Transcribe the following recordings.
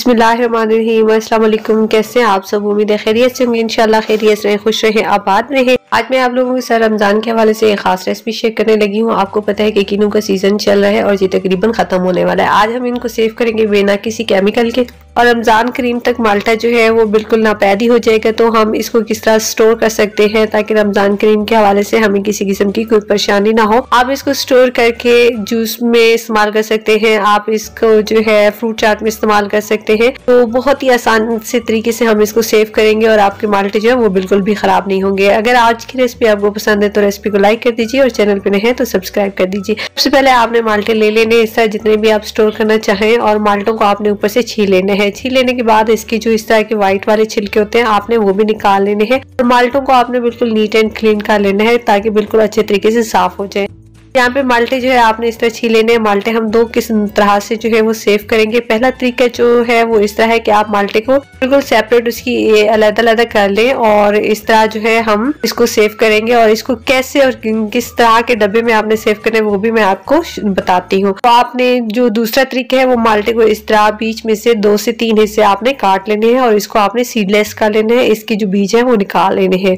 बिस्मिल्लाहिर्रहमानिर्रहीम। अस्सलाम वालेकुम। कैसे हैं आप सब? उम्मीद है खैरियत से होंगे। इंशाल्लाह खैरियत से रहें, खुश रहें, आबाद रहें। आज मैं आप लोगों के साथ रमजान के हवाले से एक खास रेसिपी शेयर करने लगी हूँ। आपको पता है कि किन्नू का सीजन चल रहा है और ये तकरीबन खत्म होने वाला है। आज हम इनको सेव करेंगे बिना किसी केमिकल के, और रमजान करीम तक माल्टा जो है वो बिल्कुल नापैदी हो जाएगा। तो हम इसको किस तरह स्टोर कर सकते हैं ताकि रमजान करीम के हवाले से हमें किसी किस्म की कोई परेशानी ना हो। आप इसको स्टोर करके जूस में इस्तेमाल कर सकते हैं, आप इसको जो है फ्रूट चाट में इस्तेमाल कर सकते हैं। तो बहुत ही आसान से तरीके से हम इसको सेव करेंगे और आपके माल्टे जो है वो बिल्कुल भी खराब नहीं होंगे। अगर आज की रेसिपी आपको पसंद है तो रेसिपी को लाइक कर दीजिए और चैनल पे नए हैं तो सब्सक्राइब कर दीजिए। सबसे पहले आपने माल्टे ले लेने इस तरह जितने भी आप स्टोर करना चाहें, और माल्टों को आपने ऊपर से छील लेने हैं। छील लेने के बाद इसकी जो इस तरह के व्हाइट वाले छिलके होते हैं आपने वो भी निकाल लेने हैं, और माल्टों को आपने बिल्कुल नीट एंड क्लीन कर लेना है ताकि बिल्कुल अच्छे तरीके से साफ हो जाए। यहाँ पे माल्टे जो है आपने इस तरह छील लेने हैं। माल्टे हम दो किस्म तरह से जो है वो सेव करेंगे। पहला तरीका जो है वो इस तरह है कि आप माल्टे को बिल्कुल सेपरेट उसकी अलग-अलग कर लें और इस तरह जो है हम इसको सेव करेंगे। और इसको कैसे और किस तरह के डब्बे में आपने सेव करना है वो भी मैं आपको बताती हूँ। तो आपने जो दूसरा तरीका है वो माल्टे को इस तरह बीच में से 2 से 3 हिस्से आपने काट लेने हैं और इसको आपने सीडलेस कर लेना है। इसके जो बीज है वो निकाल लेने हैं।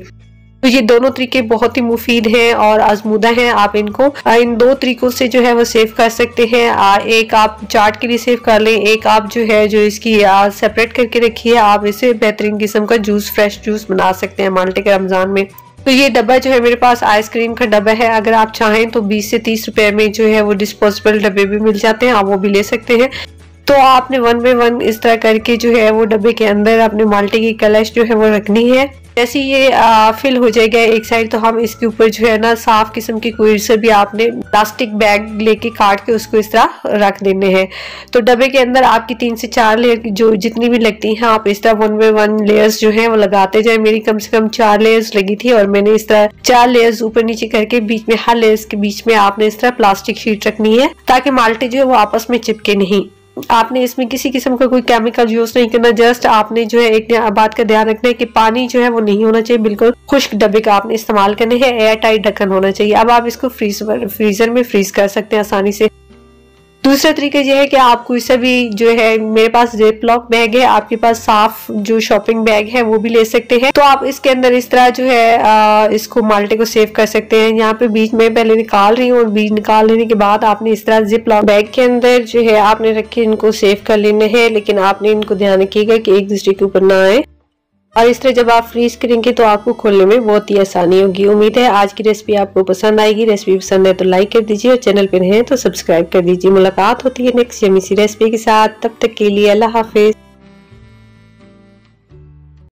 तो ये दोनों तरीके बहुत ही मुफीद हैं और आजमूदा हैं। आप इनको इन दो तरीकों से जो है वो सेव कर सकते हैं। एक आप चाट के लिए सेव कर लें, एक आप जो है जो इसकी सेपरेट करके रखिए। आप इसे बेहतरीन किस्म का जूस, फ्रेश जूस बना सकते हैं माल्टे के रमजान में। तो ये डब्बा जो है मेरे पास आइसक्रीम का डब्बा है। अगर आप चाहें तो 20 से 30 रुपए में जो है वो डिस्पोजेबल डब्बे भी मिल जाते हैं, आप वो भी ले सकते हैं। तो आपने 1 बाय 1 इस तरह करके जो है वो डब्बे के अंदर अपने माल्टे की कलश जो है वो रखनी है। जैसे ये फिल हो जाएगा एक साइड, तो हम इसके ऊपर जो है ना साफ किस्म की कोई से भी आपने प्लास्टिक बैग लेके काट के उसको इस तरह रख देने हैं। तो डब्बे के अंदर आपकी 3 से 4 लेयर जो जितनी भी लगती हैं आप इस तरह 1 बाय 1 लेयर्स जो है वो लगाते जाए। मेरी कम से कम 4 लेयर्स लगी थी और मैंने इस तरह 4 लेयर्स ऊपर नीचे करके बीच में हर लेयर्स के बीच में आपने इस तरह प्लास्टिक शीट रखनी है ताकि माल्टे जो है वो आपस में चिपके नहीं। आपने इसमें किसी किस्म का कोई केमिकल यूज नहीं करना। जस्ट आपने जो है एक बात का ध्यान रखना है कि पानी जो है वो नहीं होना चाहिए, बिल्कुल खुश्क डब्बे का आपने इस्तेमाल करने हैं। एयर टाइट ढक्कन होना चाहिए। अब आप इसको फ्रीजर में फ्रीज कर सकते हैं आसानी से। दूसरा तरीका यह है कि आप कोई सा भी जो है, मेरे पास जिपलॉक बैग है, आपके पास साफ जो शॉपिंग बैग है वो भी ले सकते हैं। तो आप इसके अंदर इस तरह जो है इसको माल्टे को सेव कर सकते हैं। यहाँ पे बीज में पहले निकाल रही हूँ और बीज निकाल लेने के बाद आपने इस तरह जिपलॉक बैग के अंदर जो है आपने रखे इनको सेव कर लेने हैं, लेकिन आपने इनको ध्यान रखिएगा कि एक दूसरे के ऊपर ना आए। और इस तरह जब आप फ्रीज करेंगे तो आपको खोलने में बहुत ही आसानी होगी। उम्मीद है आज की रेसिपी आपको पसंद आएगी। रेसिपी पसंद है तो लाइक कर दीजिए और चैनल पे नए हैं तो सब्सक्राइब कर दीजिए। मुलाकात होती है नेक्स्ट यमी सी रेसिपी के साथ। तब तक के लिए अल्लाह हाफिज।